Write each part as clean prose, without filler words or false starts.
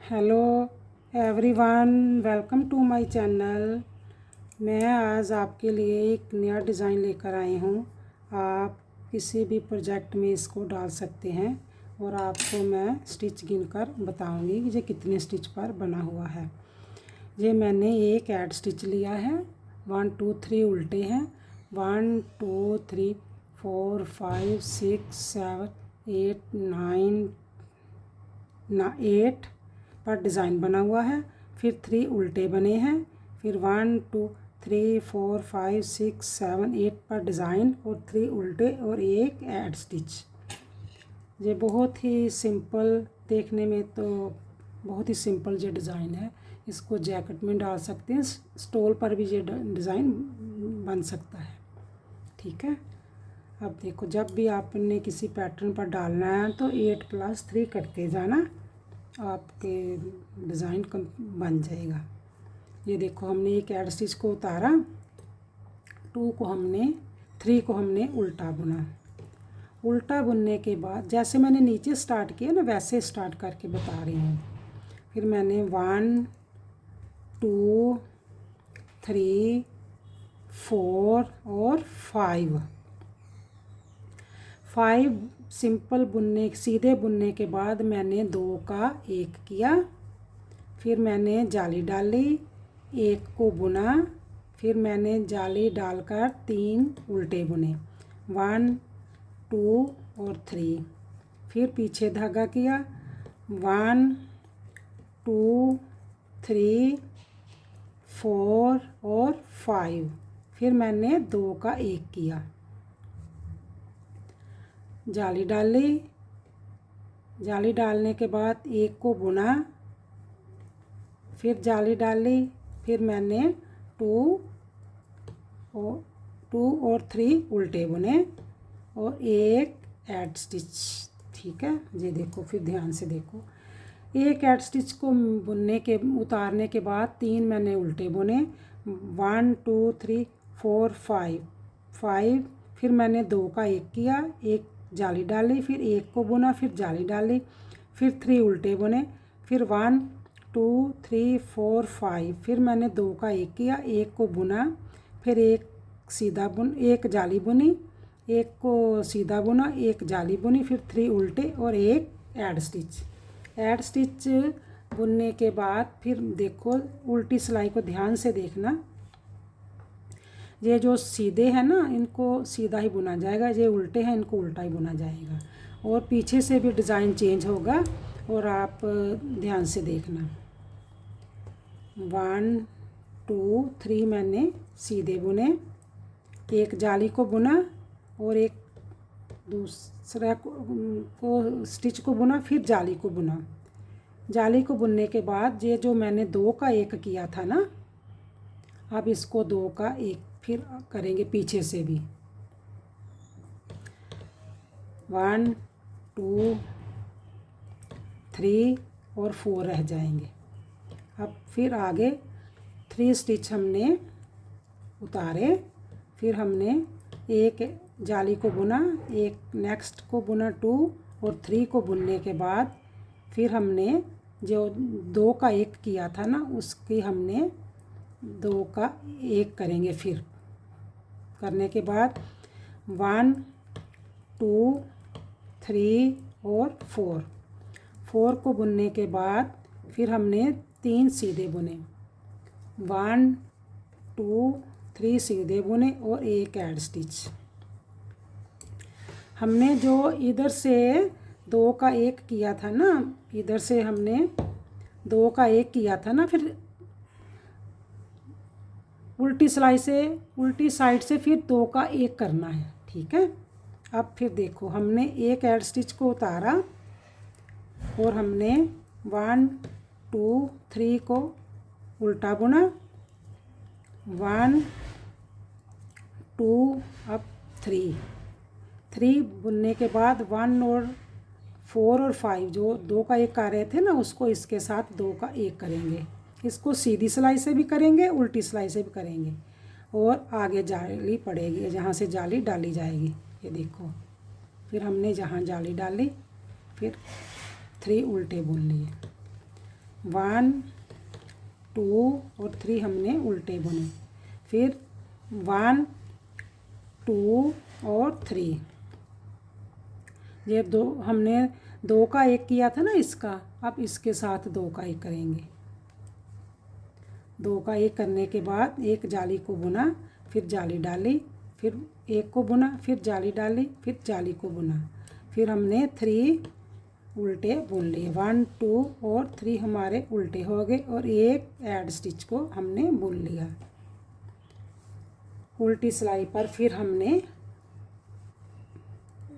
Hello everyone, welcome to my channel. मैं आज आपके लिए एक नया डिज़ाइन लेकर आई हूँ। आप किसी भी प्रोजेक्ट में इसको डाल सकते हैं और आपको मैं स्टिच गिनकर बताऊँगी कि ये कितने स्टिच पर बना हुआ है। ये मैंने एक ऐड स्टिच लिया है, 1 2 3 उल्टे हैं, 1 2 3 4 5 6 7 8 9 8 पर डिज़ाइन बना हुआ है। फिर 3 उल्टे बने हैं, फिर 1 2 3 4 5 6 7 8 पर डिज़ाइन और 3 उल्टे और एक ऐड स्टिच। ये बहुत ही सिंपल, देखने में तो बहुत ही सिंपल ये डिज़ाइन है। इसको जैकेट में डाल सकते हैं, स्टोल पर भी ये डिज़ाइन बन सकता है। ठीक है, अब देखो, जब भी आपने किसी पैटर्न पर डालना है तो 8+3 करते जाना, आपके डिज़ाइन कम बन जाएगा। ये देखो, हमने एक ऐड स्टिच को उतारा, 3 को हमने उल्टा बुना। उल्टा बुनने के बाद जैसे मैंने नीचे स्टार्ट किया ना, वैसे स्टार्ट करके बता रही हूँ। फिर मैंने 1 2 3 4 और 5 सिंपल बुनने, सीधे बुनने के बाद मैंने 2 का 1 किया, फिर मैंने जाली डाली, 1 को बुना, फिर मैंने जाली डालकर 3 उल्टे बुने, 1 2 और 3, फिर पीछे धागा किया, 1 2 3 4 और 5, फिर मैंने 2 का 1 किया, जाली डाली, जाली डालने के बाद 1 को बुना, फिर जाली डाली, फिर मैंने 2 और 3 उल्टे बुने और एक ऐड स्टिच। ठीक है, ये देखो, फिर ध्यान से देखो, एक ऐड स्टिच को बुनने के उतारने के बाद 3 मैंने उल्टे बुने, 1 2 3 4 5, फिर मैंने 2 का 1 किया, एक जाली डाली, फिर 1 को बुना, फिर जाली डाली, फिर 3 उल्टे बुने, फिर 1 2 3 4 5, फिर मैंने 2 का 1 किया, 1 को बुना, फिर एक जाली बुनी, 1 को सीधा बुना, एक जाली बुनी, फिर 3 उल्टे और एक ऐड स्टिच। ऐड स्टिच बुनने के बाद फिर देखो, उल्टी सिलाई को ध्यान से देखना, ये जो सीधे हैं ना, इनको सीधा ही बुना जाएगा, ये उल्टे हैं, इनको उल्टा ही बुना जाएगा, और पीछे से भी डिज़ाइन चेंज होगा, और आप ध्यान से देखना। 1 2 3 मैंने सीधे बुने, एक जाली को बुना और एक दूसरा को स्टिच को बुना, फिर जाली को बुना। जाली को बुनने के बाद ये जो मैंने 2 का 1 किया था ना, अब इसको 2 का 1 फिर करेंगे पीछे से भी, 1 2 3 और 4 रह जाएंगे। अब फिर आगे 3 स्टिच हमने उतारे, फिर हमने एक जाली को बुना, एक नेक्स्ट को बुना, 2 और 3 को बुनने के बाद फिर हमने जो 2 का 1 किया था ना, उसकी हमने 2 का 1 करेंगे। फिर करने के बाद 1 2 3 और 4 को बुनने के बाद फिर हमने 3 सीधे बुने, 1 2 3 सीधे बुने और एक ऐड स्टिच। हमने जो इधर से 2 का 1 किया था ना, इधर से हमने 2 का 1 किया था ना, फिर उल्टी साइड से फिर 2 का 1 करना है। ठीक है, अब फिर देखो, हमने एक ऐड स्टिच को उतारा और हमने 1 2 3 को उल्टा बुना, 1 2 अब 3 बुनने के बाद 1 और 4 और 5 जो 2 का 1 कर रहे थे ना, उसको इसके साथ 2 का 1 करेंगे। इसको सीधी सिलाई से भी करेंगे, उल्टी सिलाई से भी करेंगे, और आगे जाली पड़ेगी जहाँ से जाली डाली जाएगी। ये देखो, फिर हमने जहाँ जाली डाली फिर 3 उल्टे बुन लिए, 1 2 और 3 हमने उल्टे बुने, फिर 1 2 और 3, ये दो हमने 2 का 1 किया था ना इसका, अब इसके साथ 2 का 1 करेंगे। 2 का 1 करने के बाद एक जाली को बुना, फिर जाली डाली, फिर 1 को बुना, फिर जाली डाली, फिर जाली को बुना, फिर हमने 3 उल्टे बुन लिए। 1 2 और 3 हमारे उल्टे हो गए और एक ऐड स्टिच को हमने बुन लिया उल्टी सिलाई पर। फिर हमने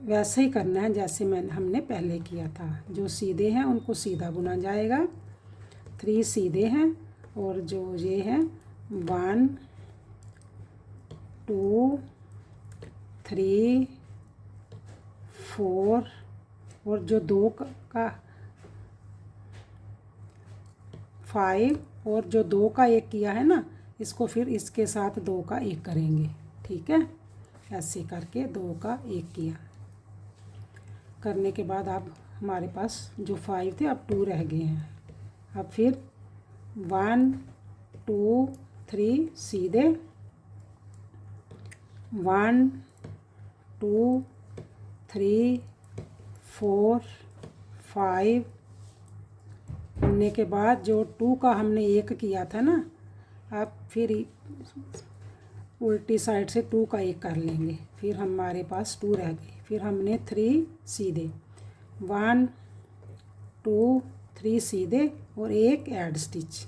वैसे ही करना है जैसे हमने पहले किया था। जो सीधे हैं उनको सीधा बुना जाएगा, 3 सीधे हैं, और जो ये है 1 2 3 4, और जो 2 का 5, और जो 2 का 1 किया है ना, इसको फिर इसके साथ 2 का 1 करेंगे। ठीक है, ऐसे करके 2 का 1 किया करने के बाद अब हमारे पास जो 5 थे अब 2 रह गए हैं। अब फिर 1 2 3 सीधे, 1 2 3 4 5 बुनने के बाद जो 2 का हमने 1 किया था ना, अब फिर उल्टी साइड से 2 का 1 कर लेंगे, फिर हमारे पास 2 रह गए। फिर हमने 3 सीधे, 1 2 3 सीधे और एक ऐड स्टिच।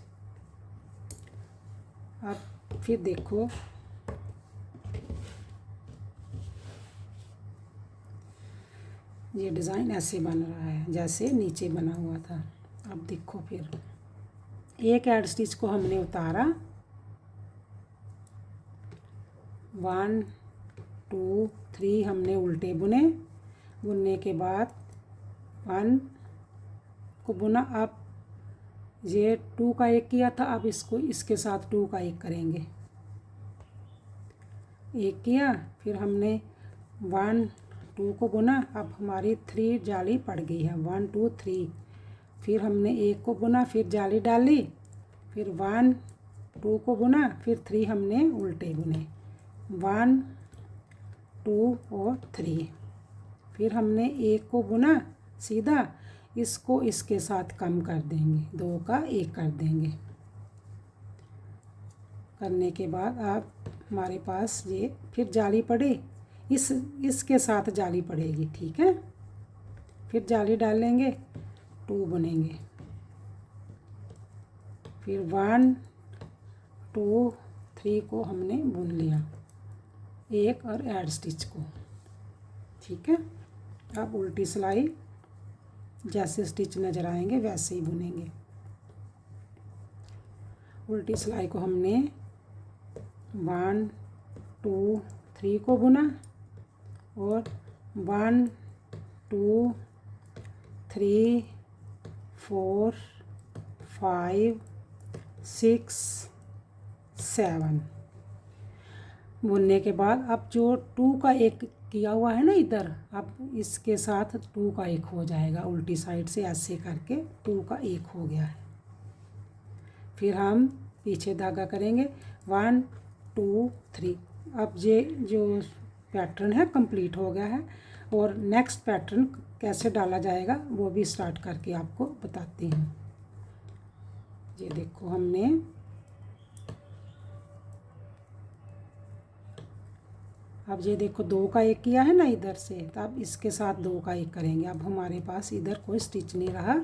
अब फिर देखो ये डिज़ाइन ऐसे बन रहा है जैसे नीचे बना हुआ था। अब देखो फिर एक ऐड स्टिच को हमने उतारा, 1 2 3 हमने उल्टे बुने, बुनने के बाद 1 को बुना। अब ये 2 का 1 किया था, अब इसको इसके साथ 2 का 1 करेंगे। 1 किया, फिर हमने 1 2 को बुना, अब हमारी 3 जाली पड़ गई है, 1 2 3। फिर हमने 1 को बुना, फिर जाली डाली, फिर 1 2 को बुना, फिर 3 हमने उल्टे बुने, 1 2 और 3। फिर हमने 1 को बुना सीधा, इसको इसके साथ कम कर देंगे, 2 का 1 कर देंगे। करने के बाद अब हमारे पास ये फिर जाली पड़े, इसके साथ जाली पड़ेगी। ठीक है, फिर जाली डालेंगे, 2 बुनेंगे, फिर 1 2 3 को हमने बुन लिया, एक और ऐड स्टिच को। ठीक है, अब उल्टी सिलाई जैसे स्टिच नज़र आएंगे वैसे ही बुनेंगे। उल्टी सिलाई को हमने 1 2 3 को बुना और 1 2 3 4 5 6 7 बुनने के बाद अब जो 2 का 1 किया हुआ है ना इधर, अब इसके साथ 2 का 1 हो जाएगा। उल्टी साइड से ऐसे करके 2 का 1 हो गया है। फिर हम पीछे धागा करेंगे 1 2 3। अब ये जो पैटर्न है कंप्लीट हो गया है, और नेक्स्ट पैटर्न कैसे डाला जाएगा वो भी स्टार्ट करके आपको बताती हूँ। ये देखो हमने अब ये देखो 2 का 1 किया है ना इधर से, तो अब इसके साथ 2 का 1 करेंगे। अब हमारे पास इधर कोई स्टिच नहीं रहा,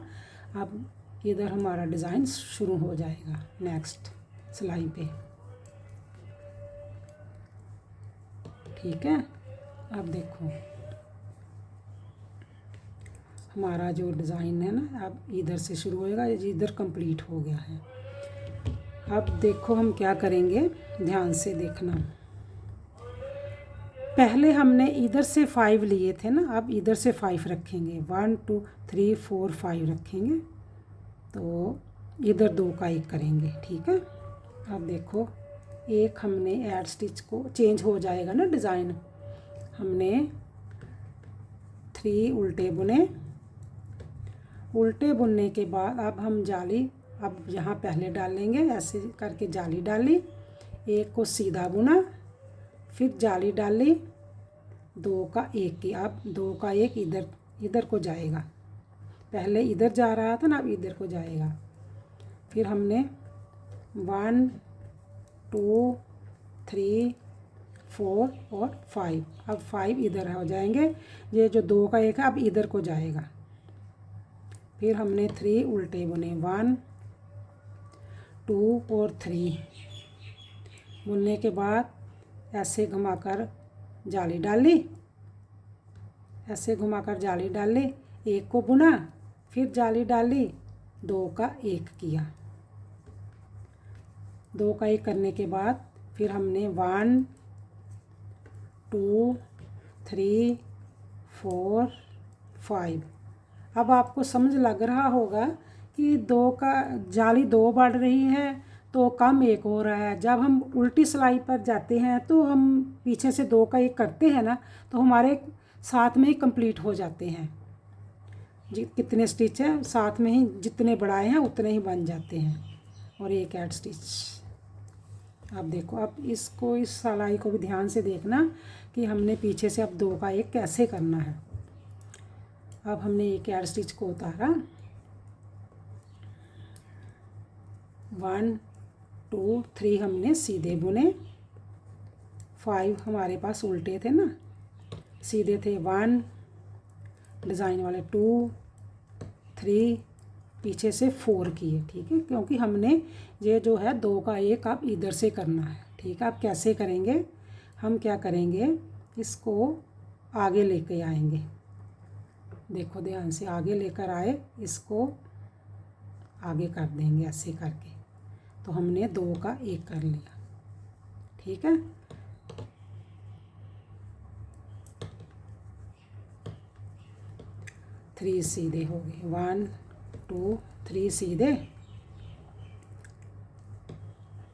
अब इधर हमारा डिज़ाइन शुरू हो जाएगा नेक्स्ट सिलाई पे। ठीक है, अब देखो हमारा जो डिज़ाइन है ना, अब इधर से शुरू होएगा, इधर कंप्लीट हो गया है। अब देखो हम क्या करेंगे, ध्यान से देखना। पहले हमने इधर से 5 लिए थे ना, अब इधर से 5 रखेंगे, 1 2 3 4 5 रखेंगे, तो इधर 2 का 1 करेंगे। ठीक है, अब देखो एक हमने ऐड स्टिच को चेंज हो जाएगा ना डिज़ाइन। हमने 3 उल्टे बुने, उल्टे बुनने के बाद अब हम जाली अब यहाँ पहले डालेंगे, ऐसे करके जाली डाली, एक को सीधा बुना, फिर जाली डाली, 2 का 1 की। अब 2 का 1 इधर को जाएगा, पहले इधर जा रहा था ना, अब इधर को जाएगा। फिर हमने 1 2 3 4 और 5, अब 5 इधर हो जाएंगे। ये जो 2 का 1 है अब इधर को जाएगा। फिर हमने 3 उल्टे बुने, 1 2 और 3 बुनने के बाद ऐसे घुमाकर जाली डाली, ऐसे घुमाकर जाली डाली, 1 को बुना, फिर जाली डाली, 2 का 1 किया। 2 का 1 करने के बाद फिर हमने 1 2 3 4 5। अब आपको समझ लग रहा होगा कि 2 का जाली 2 बढ़ रही है तो कम 1 हो रहा है। जब हम उल्टी सिलाई पर जाते हैं तो हम पीछे से 2 का 1 करते हैं ना, तो हमारे साथ में ही कंप्लीट हो जाते हैं। कितने स्टिच है साथ में ही, जितने बढ़ाए हैं उतने ही बन जाते हैं। और 1 ऐड स्टिच। अब देखो, अब इसको, इस सिलाई को भी ध्यान से देखना कि हमने पीछे से अब 2 का 1 कैसे करना है। अब हमने 1 ऐड स्टिच को उतारा, 1 2 3 हमने सीधे बुने, 5 हमारे पास उल्टे थे ना, सीधे थे, 1 डिज़ाइन वाले, 2 3 पीछे से 4 किए। ठीक है, क्योंकि हमने ये जो है 2 का 1 अब इधर से करना है। ठीक है, अब कैसे करेंगे, हम क्या करेंगे, इसको आगे लेके आएंगे। देखो ध्यान से, आगे लेकर आए, इसको आगे कर देंगे ऐसे करके, तो हमने 2 का 1 कर लिया। ठीक है, थ्री सीधे हो गए, 1 2 3 सीधे।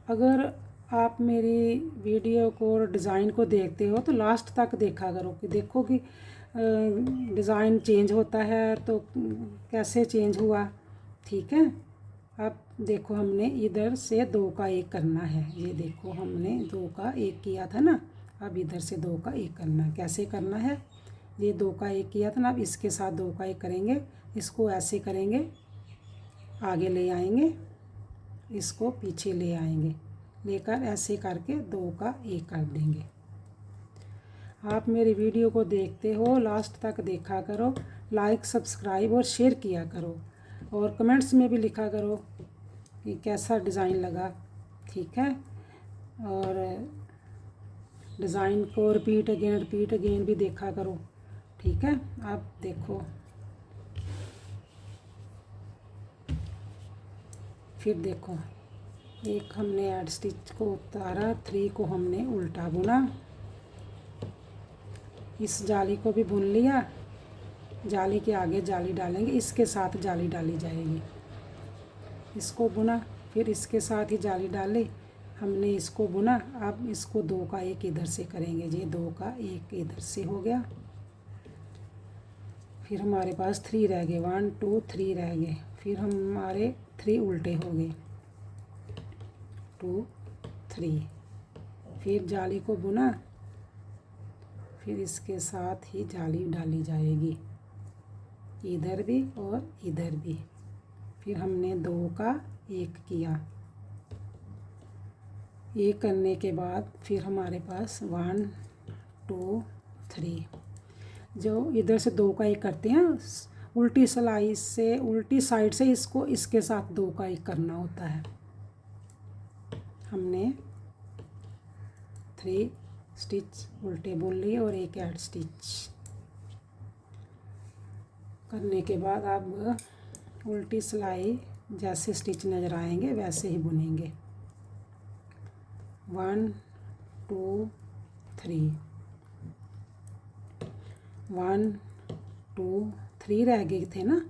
अगर आप मेरी वीडियो को और डिज़ाइन को देखते हो तो लास्ट तक देखा करो, कि देखो कि डिज़ाइन चेंज होता है तो कैसे चेंज हुआ। ठीक है, अब देखो हमने इधर से 2 का 1 करना है। ये देखो हमने 2 का 1 किया था ना, अब इधर से 2 का 1 करना है। कैसे करना है, ये 2 का 1 किया था ना, अब इसके साथ 2 का 1 करेंगे, इसको ऐसे करेंगे, आगे ले आएंगे, इसको पीछे ले आएंगे, लेकर ऐसे करके 2 का 1 कर देंगे। आप मेरी वीडियो को देखते हो, लास्ट तक देखा करो, लाइक सब्सक्राइब और शेयर किया करो, और कमेंट्स में भी लिखा करो कि कैसा डिज़ाइन लगा। ठीक है, और डिज़ाइन को रिपीट अगेन भी देखा करो। ठीक है, आप देखो, फिर देखो, एक हमने ऐड स्टिच को उतारा, 3 को हमने उल्टा बुना, इस जाली को भी बुन लिया, जाली के आगे जाली डालेंगे, इसके साथ जाली डाली जाएगी, इसको बुना, फिर इसके साथ ही जाली डाली, हमने इसको बुना। अब इसको 2 का 1 इधर से करेंगे, ये 2 का 1 इधर से हो गया। फिर हमारे पास 3 रह गए, 1 2 3 रह गए, फिर हमारे 3 उल्टे हो गए, 2 3, फिर जाली को बुना, फिर इसके साथ ही जाली डाली जाएगी, इधर भी और इधर भी। फिर हमने 2 का 1 किया, 1 करने के बाद फिर हमारे पास 1 2 3, जो इधर से 2 का 1 करते हैं, उल्टी सिलाई से, उल्टी साइड से इसको इसके साथ 2 का 1 करना होता है। हमने 3 स्टिच उल्टे बुन लिए और 1 ऐड स्टिच करने के बाद अब उल्टी सिलाई जैसे स्टिच नज़र आएंगे वैसे ही बुनेंगे। 1 2 3, 1 2 3 रह गए थे ना।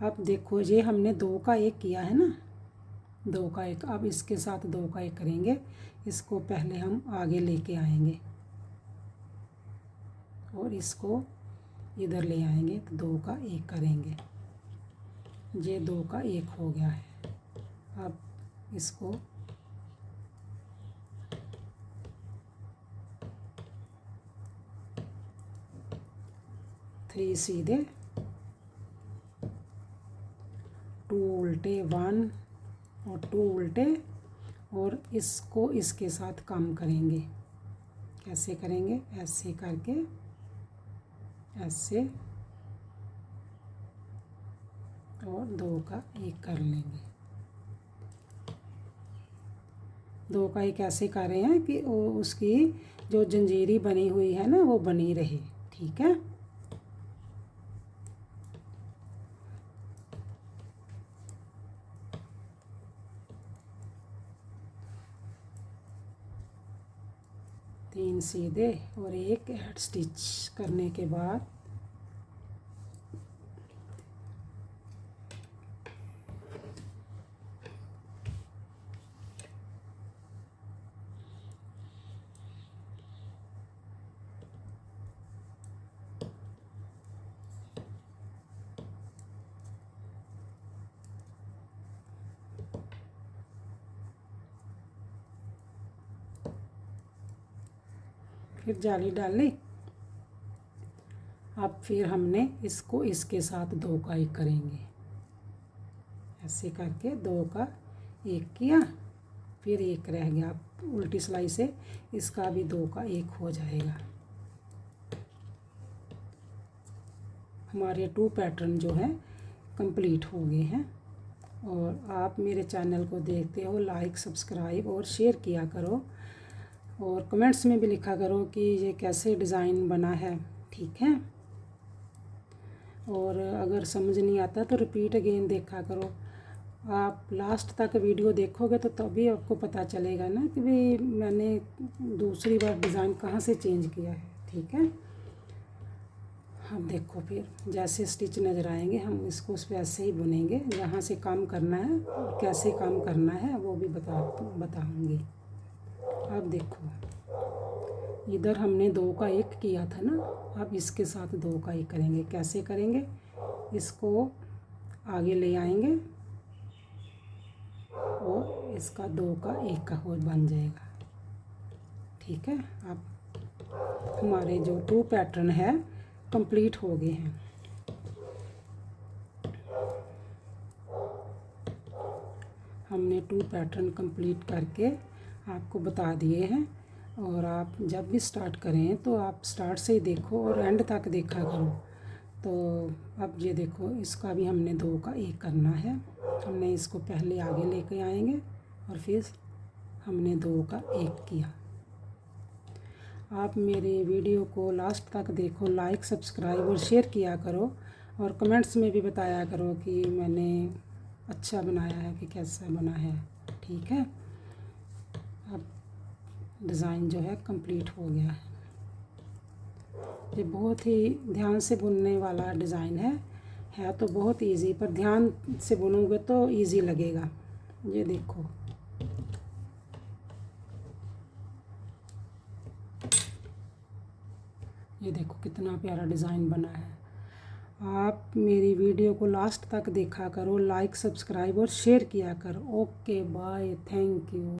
अब देखो, ये हमने 2 का 1 किया है ना, 2 का 1, अब इसके साथ 2 का 1 करेंगे, इसको पहले हम आगे लेके आएंगे और इसको इधर ले आएंगे, तो 2 का 1 करेंगे, ये 2 का 1 हो गया है। अब इसको थ्री सीधे, टू उल्टे, वन और टू उल्टे, और इसको इसके साथ कम करेंगे। कैसे करेंगे? ऐसे करके, ऐसे, और दो का एक कर लेंगे। दो का एक ऐसे कर रहे हैं कि वो उसकी जो जंजीरी बनी हुई है ना वो बनी रहे। ठीक है, तीन सीधे और एक ऐड स्टिच करने के बाद फिर जाली डाली। अब फिर हमने इसको इसके साथ दो का एक करेंगे। ऐसे करके दो का एक किया, फिर एक रह गया। उल्टी सिलाई से इसका भी दो का एक हो जाएगा। हमारे 2 पैटर्न जो हैं कंप्लीट हो गए हैं। और आप मेरे चैनल को देखते हो, लाइक, सब्सक्राइब और शेयर किया करो, और कमेंट्स में भी लिखा करो कि ये कैसे डिज़ाइन बना है। ठीक है, और अगर समझ नहीं आता तो रिपीट अगेन देखा करो। आप लास्ट तक वीडियो देखोगे तो तभी आपको पता चलेगा ना कि भाई मैंने दूसरी बार डिज़ाइन कहाँ से चेंज किया है। ठीक है, अब देखो फिर जैसे स्टिच नज़र आएंगे हम इसको उस पर ऐसे ही बुनेंगे। जहाँ से काम करना है, कैसे काम करना है वो भी बताऊँगी। अब देखो इधर हमने दो का एक किया था ना, अब इसके साथ दो का एक करेंगे। कैसे करेंगे? इसको आगे ले आएंगे और इसका दो का एक का हो बन जाएगा। ठीक है, अब हमारे जो 2 पैटर्न है कंप्लीट हो गए हैं। हमने 2 पैटर्न कंप्लीट करके आपको बता दिए हैं। और आप जब भी स्टार्ट करें तो आप स्टार्ट से ही देखो और एंड तक देखा करो। तो अब ये देखो इसका भी हमने दो का एक करना है। हमने इसको पहले आगे लेके आएंगे और फिर हमने दो का एक किया। आप मेरे वीडियो को लास्ट तक देखो, लाइक, सब्सक्राइब और शेयर किया करो, और कमेंट्स में भी बताया करो कि मैंने अच्छा बनाया है कि कैसा बना है। ठीक है, अब डिज़ाइन जो है कंप्लीट हो गया है। ये बहुत ही ध्यान से बुनने वाला डिज़ाइन है तो बहुत इजी, पर ध्यान से बुनोगे तो इजी लगेगा। ये देखो, ये देखो कितना प्यारा डिज़ाइन बना है। आप मेरी वीडियो को लास्ट तक देखा करो, लाइक, सब्सक्राइब और शेयर किया करो। Okay, bye, thank you.